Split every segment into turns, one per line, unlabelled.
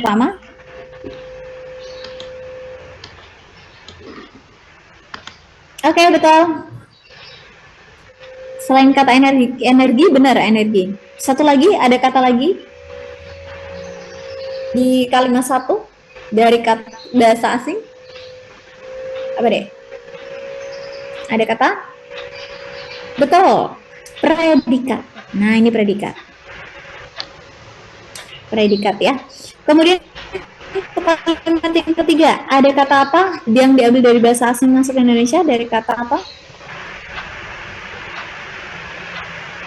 pertama? Oke, betul. Selain kata energi benar energi. Satu lagi, ada kata lagi di kalimat satu dari kata bahasa asing. Apa deh? Ada kata? Betul. Predikat. Nah, ini predikat. Predikat ya. Kemudian kalimat yang ketiga, ada kata apa yang diambil dari bahasa asing masuk ke Indonesia? Dari kata apa?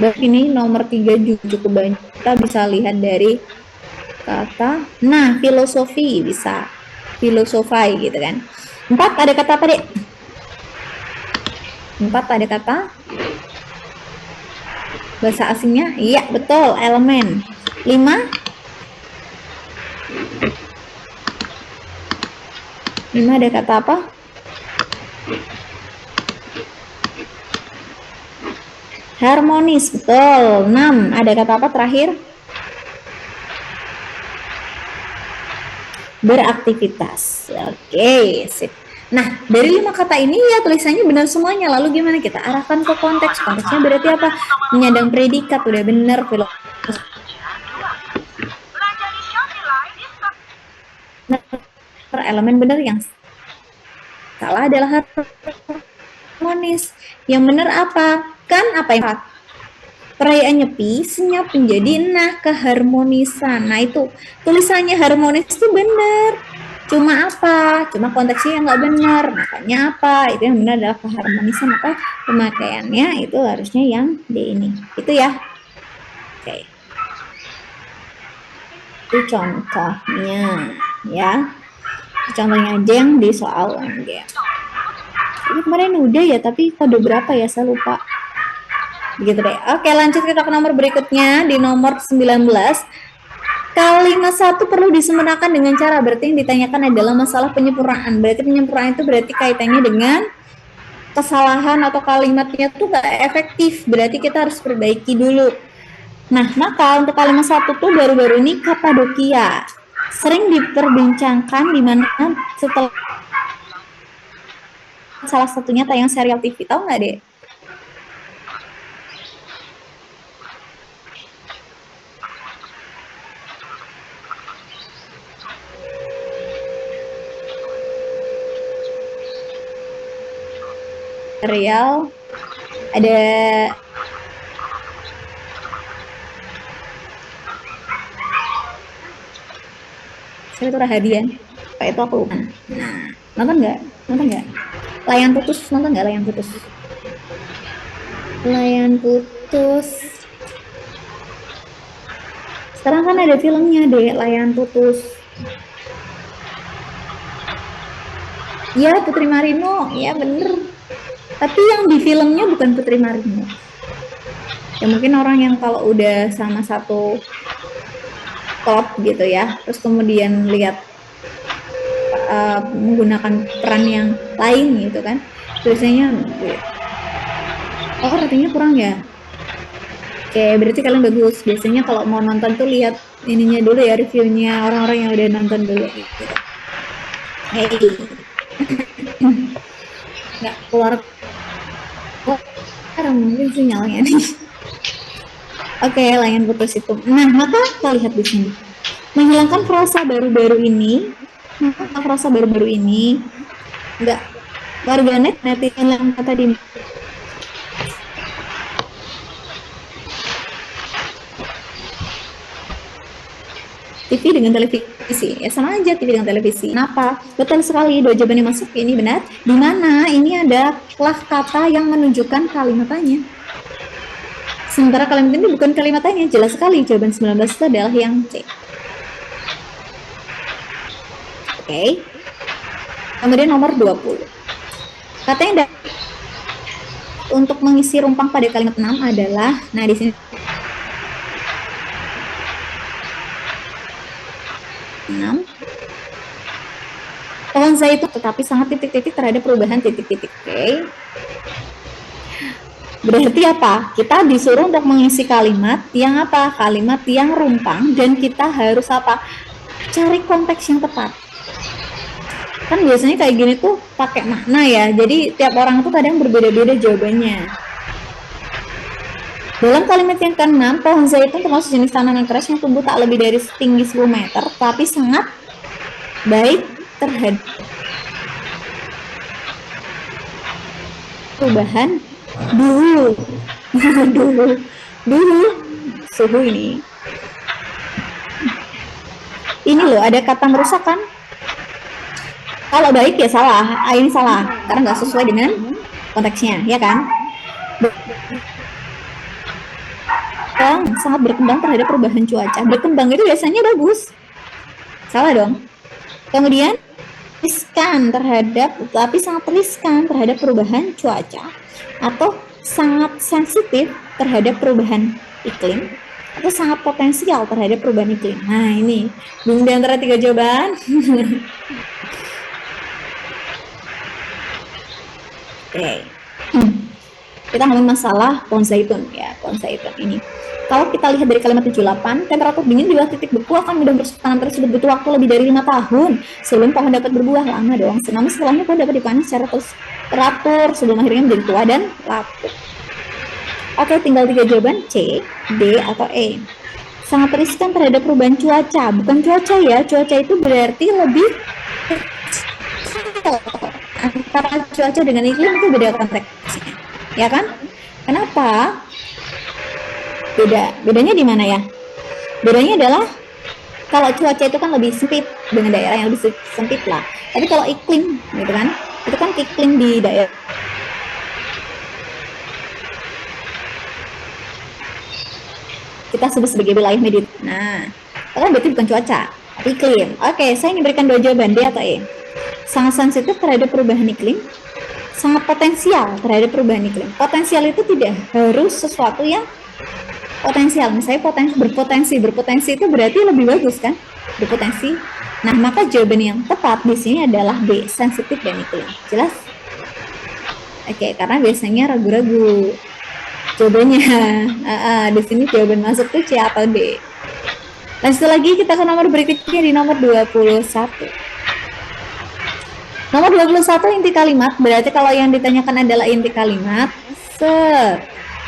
Ini nomor 3 juga cukup banyak. Kita bisa lihat dari kata, nah filosofi bisa, filosofai gitu kan. 4 ada kata apa dek? 4 ada kata bahasa asingnya, iya betul, elemen. 5 ada kata apa? Harmonis, betul. 6 ada kata apa terakhir? Beraktivitas. Oke, sip. Nah, dari 5 kata ini ya tulisannya benar semuanya. Lalu gimana kita arahkan ke konteks? Konteksnya berarti apa? Menyandang predikat, udah benar. Elemen benar, yang salah adalah harmonis. Yang benar apa? Kan apa yang perayaan Nyepi senyap menjadi nah keharmonisan. Nah itu tulisannya harmonis itu benar. Cuma apa? Cuma konteksnya yang nggak benar. Makanya apa? Itu yang benar adalah keharmonisan. Maka pemakaiannya itu harusnya yang di ini. Itu ya. Oke. Itu contohnya ya. Contohnya aja yang di soal UMG. Ini kemarin udah ya, tapi kode berapa ya? Saya lupa. Begitu deh. Oke, lanjut kita ke nomor berikutnya di nomor 19. Kalimat satu perlu disempurnakan dengan cara, berarti yang ditanyakan adalah masalah penyempurnaan. Berarti penyempurnaan itu berarti kaitannya dengan kesalahan atau kalimatnya tuh gak efektif, berarti kita harus perbaiki dulu. Nah, maka untuk kalimat satu tuh baru-baru ini Kapadokia sering diperbincangkan di mana setelah salah satunya tayang serial TV, tahu nggak deh? Serial ada itu Rahadian, kayak itu aku lupa. Nah, nonton nggak Layan Putus, nonton nggak Layan Putus? Layan Putus sekarang kan ada filmnya deh, Layan Putus. Ya, Putri Marino, ya bener. Tapi yang di filmnya bukan Putri Marino. Ya mungkin orang yang kalau udah sama satu klub gitu ya, terus kemudian lihat menggunakan peran yang lain gitu kan, biasanya oh artinya kurang ya. Oke, berarti kalian bagus. Biasanya kalau mau nonton tuh lihat ininya dulu ya, reviewnya orang-orang yang udah nonton dulu gitu. Hey. Nggak keluar mungkin sinyalnya nih. Oke, Layan Putus itu. Nah, maka kita lihat di sini. Menghilangkan frasa baru-baru ini, enggak warganet netizen yang kata di TV dengan televisi, ya sama aja TV dengan televisi. Kenapa? Betul sekali, dua jawaban yang masuk ini benar. Di mana ini adalah kata yang menunjukkan kalimatannya. Sementara kalimat ini bukan kalimatannya, jelas sekali jawaban 19 itu adalah yang C. Oke. Kemudian nomor 20. Kata yang untuk mengisi rumpang pada kalimat 6 adalah, nah di sini 6. Pohon zaitun tetapi sangat titik-titik terhadap perubahan titik-titik. Oke. Berarti apa? Kita disuruh untuk mengisi kalimat yang apa? Kalimat yang rumpang, dan kita harus apa? cari konteks yang tepat. Kan biasanya kayak gini tuh pakai makna ya, jadi tiap orang tuh kadang berbeda-beda jawabannya. Dalam kalimat yang ke-6, pohon zaitun termasuk jenis tanaman keras yang tumbuh tak lebih dari setinggi 10 meter, tapi sangat baik terhadap perubahan dulu suhu ini. Ini loh, ada kata merusak kan? Kalau baik ya salah, ini salah karena nggak sesuai dengan konteksnya, ya kan? Sangat berkembang terhadap perubahan cuaca. Berkembang itu biasanya bagus. Salah dong. Kemudian riskan terhadap, tapi sangat riskan terhadap perubahan cuaca, atau sangat sensitif terhadap perubahan iklim, atau sangat potensial terhadap perubahan iklim. Nah ini, bingung di antara 3 jawaban. Oke. Kita ngomongin masalah pohon zaitun ya, pohon zaitun ini. Kalau kita lihat dari kalimat 78, temperatur dingin di bawah titik beku akan mudah merusak tanaman tersebut, butuh waktu lebih dari 5 tahun sebelum pohon dapat berbuah. Lama dong. Namun setelahnya pohon dapat dipanen secara teratur sebelum akhirnya menjadi tua dan laku. Oke, tinggal 3 jawaban, C, D, atau E. Sangat riskan terhadap perubahan cuaca. Bukan cuaca ya, cuaca itu berarti lebih antara cuaca dengan iklim itu beda konteksnya, ya kan? Kenapa? Bedanya di mana ya? Bedanya adalah kalau cuaca itu kan lebih sempit dengan daerah yang lebih sempit lah. Tapi kalau iklim, gitu kan? Itu kan iklim di daerah kita sebut sebagai wilayah medit. Nah, itu kan berarti bukan cuaca, tapi iklim. Oke, saya ingin berikan 2 jawaban, D atau E. Sangat sensitif terhadap perubahan iklim, sangat potensial terhadap perubahan iklim. Potensial itu tidak harus sesuatu yang potensial, misalnya berpotensi itu berarti lebih bagus kan, berpotensi. Nah, maka jawaban yang tepat di sini adalah B, sensitif dan iklim. Jelas? Oke, karena biasanya ragu-ragu jawabannya. Di sini jawaban masuk tuh C atau D. Lanjut lagi, kita ke nomor berikutnya di nomor 21. Nomor 21 inti kalimat, berarti kalau yang ditanyakan adalah inti kalimat.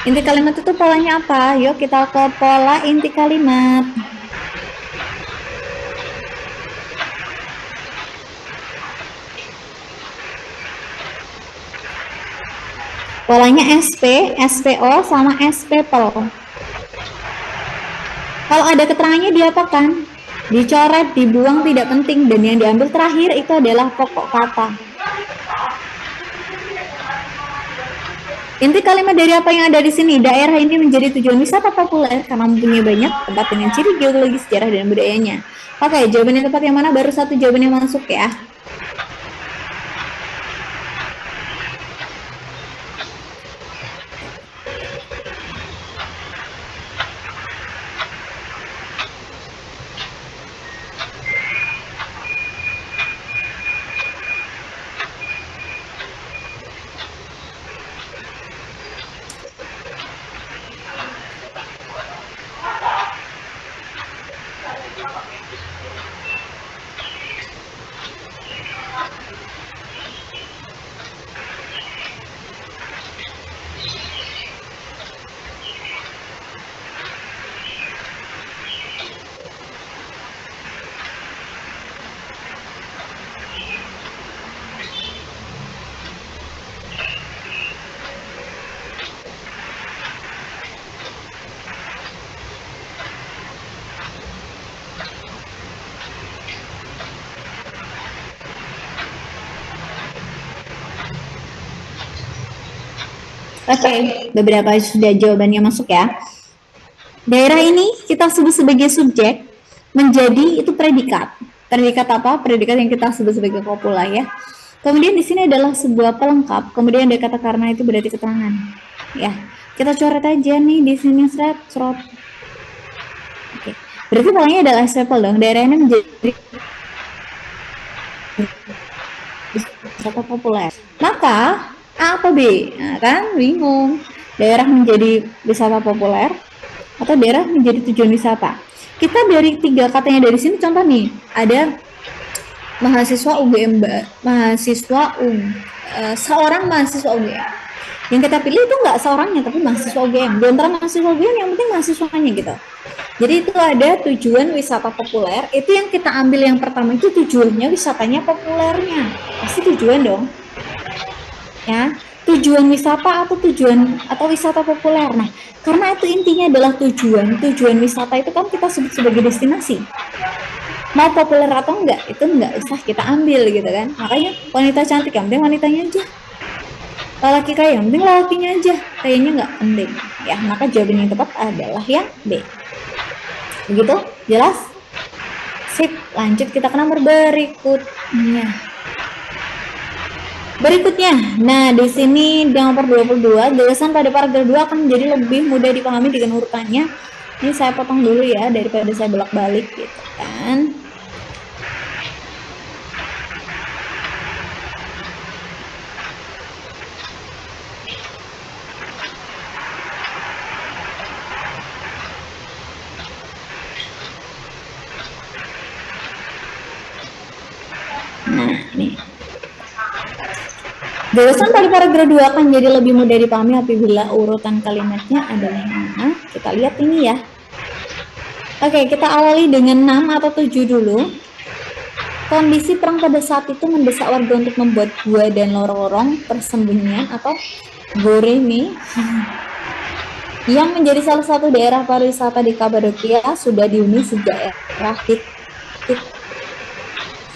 Inti kalimat itu polanya apa? Yuk kita ke pola inti kalimat. Polanya SP, SPO, sama SPPL. Kalau ada keterangannya diapakan? Dicoret, dibuang, tidak penting, dan yang diambil terakhir itu adalah pokok kata. Inti kalimat dari apa yang ada di sini? Daerah ini menjadi tujuan wisata populer karena mempunyai banyak tempat dengan ciri geologi, sejarah, dan budayanya. Oke, jawaban yang tepat yang mana? Baru 1 jawaban yang masuk ya. Oke, beberapa sudah jawabannya masuk ya. Daerah ini kita sebut sebagai subjek, menjadi itu predikat. Predikat apa? Predikat yang kita sebut sebagai kopula ya. Kemudian di sini adalah sebuah pelengkap, kemudian ada kata karena itu berarti keterangan. Ya, kita coret aja nih di sini serot. Oke, berarti polanya adalah SPPL dong. Daerah ini menjadi wisata populer. Maka A atau B? Nah, kan bingung. Daerah menjadi wisata populer atau daerah menjadi tujuan wisata. kita dari 3 katanya dari sini contoh nih, ada mahasiswa UGM, seorang mahasiswa UGM. Yang kita pilih itu nggak seorangnya, tapi mahasiswa UGM. Di antara mahasiswa UGM yang penting mahasiswanya gitu. Jadi itu ada tujuan wisata populer, itu yang kita ambil yang pertama itu tujuannya wisatanya populernya. Pasti tujuan dong. Ya, tujuan wisata atau wisata populer. Nah, karena itu intinya adalah tujuan wisata itu kan kita sebut sebagai destinasi. Mau populer atau enggak, itu enggak usah kita ambil gitu kan. Makanya wanita cantik yang penting wanitanya aja. Lelaki kaya yang penting lelakinya aja. Kayaknya enggak penting. Ya, maka jawaban yang tepat adalah yang B. Begitu? Jelas? Sip, lanjut kita ke nomor berikutnya. Nah di sini di nomor 22, gagasan pada paragraf 2 akan menjadi lebih mudah dipahami dengan urutannya. Ini saya potong dulu ya, daripada saya bolak-balik gitu kan. Nah, ini. Gagasan pada paragraf 2 akan jadi lebih mudah dipahami apabila urutan kalimatnya adalah yang mana. Kita lihat ini ya. Oke, kita awali dengan 6 atau 7 dulu. Kondisi perang pada saat itu mendesak warga untuk membuat gua dan lorong-lorong persembunyian atau goremi yang menjadi salah satu daerah pariwisata di Kapadokia sudah dihuni sejak era Hittite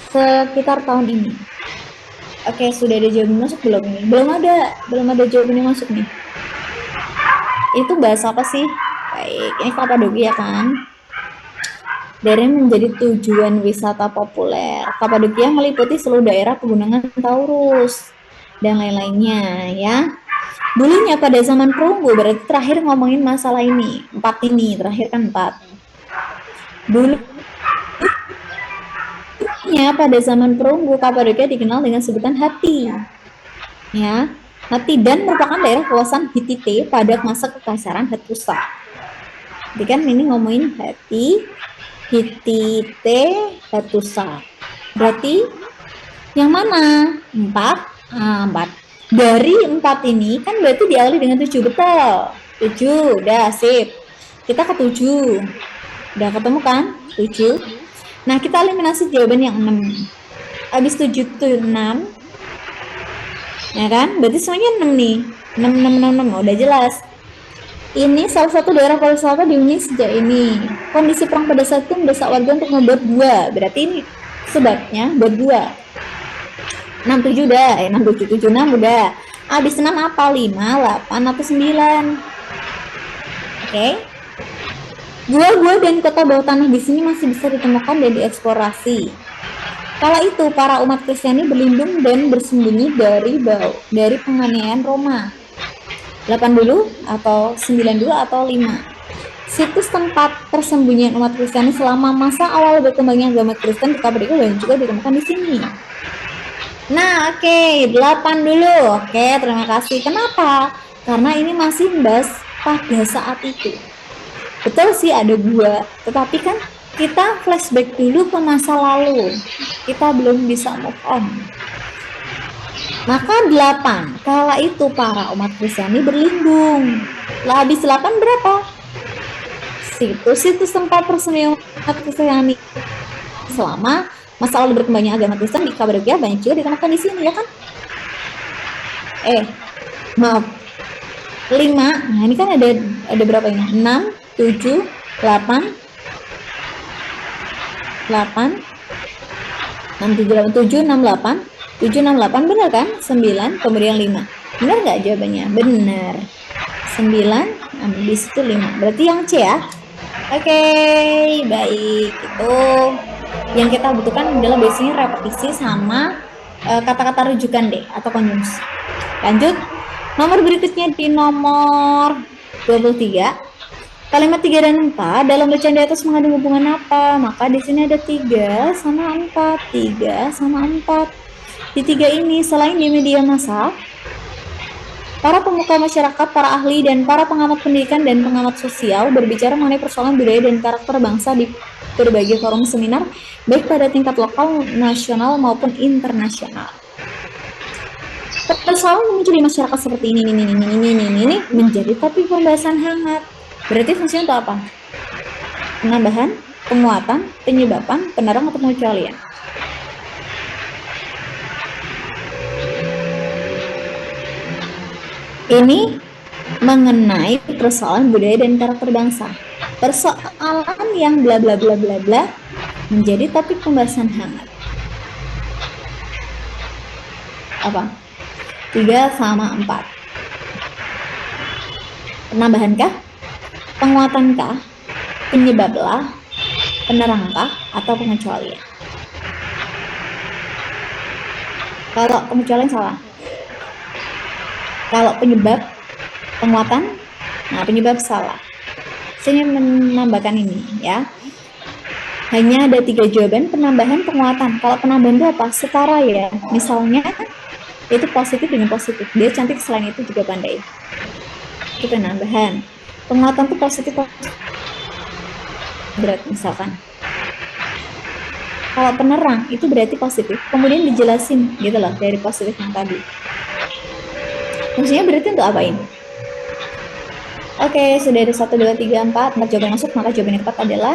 sekitar tahun ini. Oke, sudah ada jawaban masuk belum nih? Belum ada jawabannya masuk nih. Itu bahasa apa sih? Baik, ini Kapadokia kan? Daerah menjadi tujuan wisata populer. Kapadokia meliputi seluruh daerah pegunungan Taurus dan lain-lainnya ya. Dulunya pada zaman perunggu, berarti terakhir ngomongin masalah ini. 4 ini, terakhir kan 4. Dulunya pada zaman perunggu, Kapadokia dikenal dengan sebutan Hatti. Ya, Hatti dan merupakan daerah kawasan Hittite pada masa kekaisaran Hattusa. Jadi kan ini ngomongin Hatti, Hittite, Hattusa. Berarti yang mana? 4. 4. Dari 4 ini kan berarti diawali dengan 7, betul. 7, udah sip. Kita ke 7. Udah ketemu kan? 7. Nah, kita eliminasi jawaban yang 6. Habis 7 itu 6. Ya kan? Berarti semuanya 6 nih. 6. Udah jelas. Ini salah satu daerah pariwisata dihuni sejak ini. Kondisi perang pada saat itu mendesak warga untuk membuat gua. Berarti ini sebabnya buat gua. 6, 7 udah. 6, 7, 7, 6 udah. Habis 6 apa? 5, 8, atau 9. Oke. Gua-gua dan kota bawah tanah di sini masih bisa ditemukan dan dieksplorasi. Kala itu para umat Kristiani berlindung dan bersembunyi dari penganiayaan Roma. 8 dulu atau 9 dulu atau 5. Situs tempat persembunyian umat Kristiani selama masa awal berkembangnya agama Kristen di Kapadokia dan juga ditemukan di sini. Nah, oke, 8 dulu. Oke, terima kasih. Kenapa? Karena ini masih membahas pada saat itu. Betul sih ada gua, tetapi kan kita flashback dulu ke masa lalu. Kita belum bisa move on. Maka 8, kala itu para umat Kristiani berlindung. Lah habis 8 berapa? Situs tempat persembunyian umat Kristiani selama masa lalu berkembangnya agama Kristen di Kapadokia banyak juga ditemukan di sini ya kan? Maaf. 5. Nah, ini kan ada berapa ini? 6, 7, 8. 8 6, 7, 6, 8 7, 6, 8, benar kan? 9, kemudian 5. Benar nggak jawabannya? Benar. 9, habis itu 5. Berarti yang C ya? Oke, baik. Itu yang kita butuhkan adalah biasanya repetisi sama kata-kata rujukan deh, atau konjungsi. Lanjut. Nomor berikutnya di nomor 23. Kalimat 3 dan 4 dalam bacaan di atas mengandung hubungan apa? Maka di sini ada 3 sama 4. 3 sama 4. Di 3 ini, selain di media massa, Para pemuka masyarakat, para ahli, dan para pengamat pendidikan dan pengamat sosial berbicara mengenai persoalan budaya dan karakter bangsa di berbagai forum seminar, baik pada tingkat lokal, nasional, maupun internasional. Persoalan muncul di masyarakat seperti ini menjadi topik pembahasan hangat. Berarti fungsinya untuk apa? Penambahan, penguatan, penyebaban, penerang, atau pengecualian. Ini mengenai persoalan budaya dan karakter bangsa. Persoalan yang bla bla bla bla bla menjadi topik pembahasan hangat. Apa? 3 sama 4. Penambahankah? Penguatankah? Penyebablah? Penerangkah? Atau pengecualian? Kalau pengecualian salah. Kalau penyebab, penguatan, nah penyebab salah. Saya menambahkan ini ya. Hanya ada 3 jawaban, penambahan, penguatan. Kalau penambahan itu apa? Setara ya. Misalnya itu positif dengan positif. Dia cantik, selain itu juga pandai. Itu penambahan. Penguatan itu positif berat misalkan. Kalau penerang itu berarti positif. Kemudian dijelasin gitu loh dari positif yang tadi. Fungsinya berarti untuk apa ini? Oke, sudah ada 1, 2, 3, 4 jawaban masuk, maka jawaban yang tepat adalah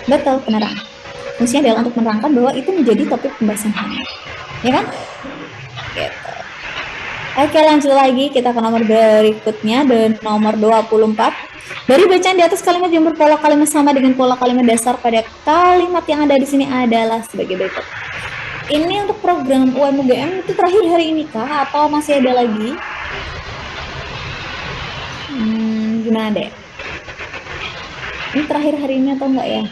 betul, penerang. Fungsinya adalah untuk menerangkan bahwa itu menjadi topik pembahasan hangat. Ya kan? Gitu. Oke, lanjut lagi kita ke nomor berikutnya, dan nomor 24. Dari bacaan di atas, kalimat yang berpola kalimat sama dengan pola kalimat dasar pada kalimat yang ada di sini adalah sebagai berikut. Ini untuk program UMUGM itu terakhir hari ini kah? Atau masih ada lagi? Gimana deh? Ini terakhir hari ini atau enggak ya?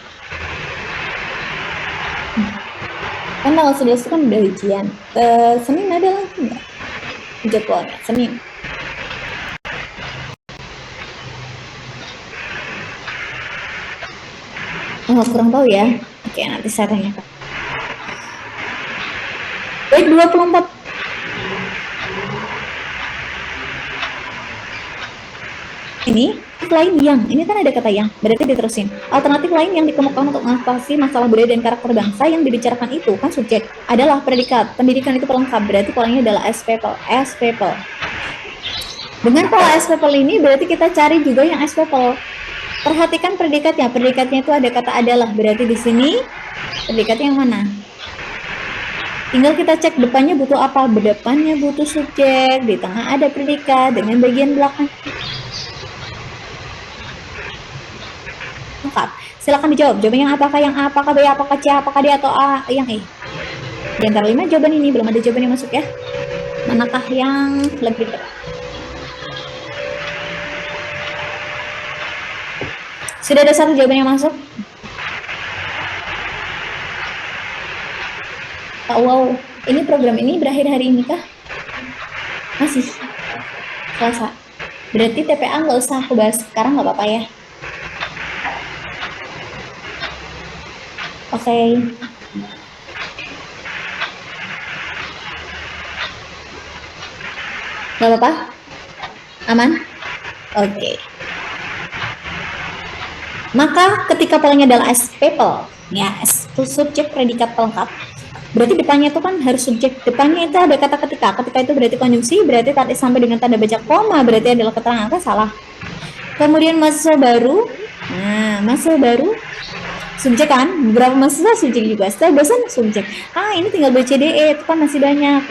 Kan tanggal 11 itu kan udah ujian. Senin ada lagi enggak? Jadwalnya, Senin. Oh, kurang tahu ya. Oke, nanti saya tanyakan. Baik, 24. Ini lain yang, ini kan ada kata yang, berarti diterusin. Alternatif lain yang dikemukakan untuk mengatasi masalah budaya dan karakter bangsa yang dibicarakan itu kan subjek adalah predikat. Pendidikan itu pelengkap, berarti polanya adalah S-people. Dengan pola S-people ini berarti kita cari juga yang S-people. Perhatikan predikatnya. Predikatnya itu ada kata adalah, berarti di sini predikatnya yang mana? Tinggal kita cek depannya butuh apa. Depannya butuh subjek, di tengah ada predikat dengan bagian belakang lengkap. Silakan dijawab. Jawaban yang apakah B, apakah C, apakah D, atau A, yang E. Di antara 5 jawaban ini belum ada jawaban yang masuk ya. Manakah yang lebih tepat? Sudah ada 1 jawaban yang masuk? Wow, ini program ini berakhir hari ini kah? Masih Selasa. Berarti TPA nggak usah aku bahas sekarang, nggak apa-apa ya. Oke. Nggak apa-apa? Aman? Oke. Maka ketika polanya adalah S-people, ya, subjek predikat pelengkap, berarti depannya itu kan harus subjek. Depannya itu ada kata ketika. Ketika itu berarti konjungsi, berarti tadi sampai dengan tanda baca koma, berarti adalah keterangan, kan salah. Kemudian mahasiswa baru. Nah, mahasiswa baru subjek kan? Beberapa mahasiswa subjek juga. Setelah bosan subjek. Ini tinggal BCDE, itu kan masih banyak.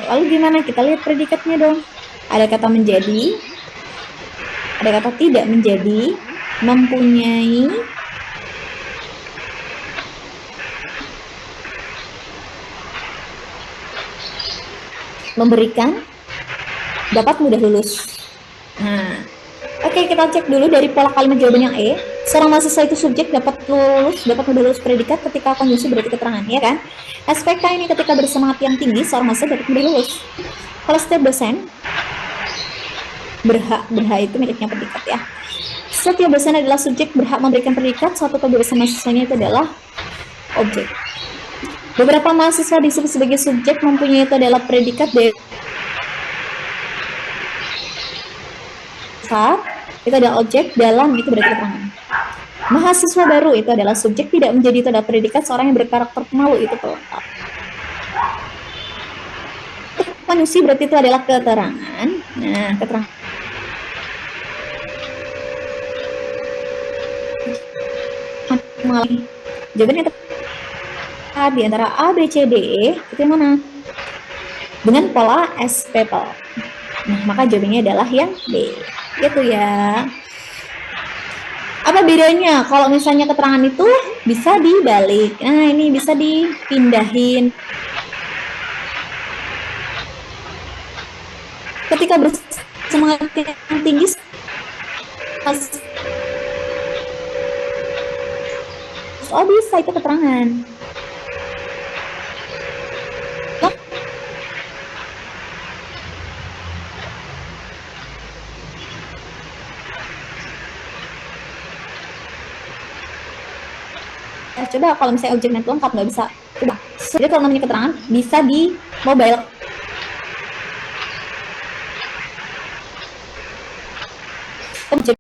Lalu gimana? Kita lihat predikatnya dong. Ada kata menjadi, ada kata tidak menjadi, mempunyai, memberikan, dapat mudah lulus. Nah, oke, kita cek dulu dari pola kalimat jawaban yang E. Seorang mahasiswa itu subjek, dapat mudah lulus predikat ketika konjungsi berarti keterangan, ya kan? SPK ini ketika bersemangat yang tinggi, seorang mahasiswa dapat mudah lulus. Kalau setiap dosen berhak itu miliknya predikat ya. Setiap dosen adalah subjek, berhak memberikan predikat, suatu kebebasan mahasiswanya itu adalah objek. Beberapa mahasiswa disebut sebagai subjek, mempunyai itu adalah predikat dari predikat, itu adalah objek, dalam itu berarti keterangan. Mahasiswa baru itu adalah subjek, tidak menjadi itu adalah predikat, seorang yang berkarakter pemalu itu pelengkap. Manusia berarti itu adalah keterangan. Nah, keterangan jawabannya di antara A, B, C, D itu yang mana? Dengan pola SPPL. Nah, maka jawabannya adalah yang B. Gitu ya. Apa bedanya? Kalau misalnya keterangan itu bisa dibalik. Nah, ini bisa dipindahin. Ketika bersemangat yang tinggi, oh bisa itu keterangan. Coba kalau misalnya objeknya lengkap nggak bisa. Coba. Jadi kalau namanya keterangan bisa di mobile. Objek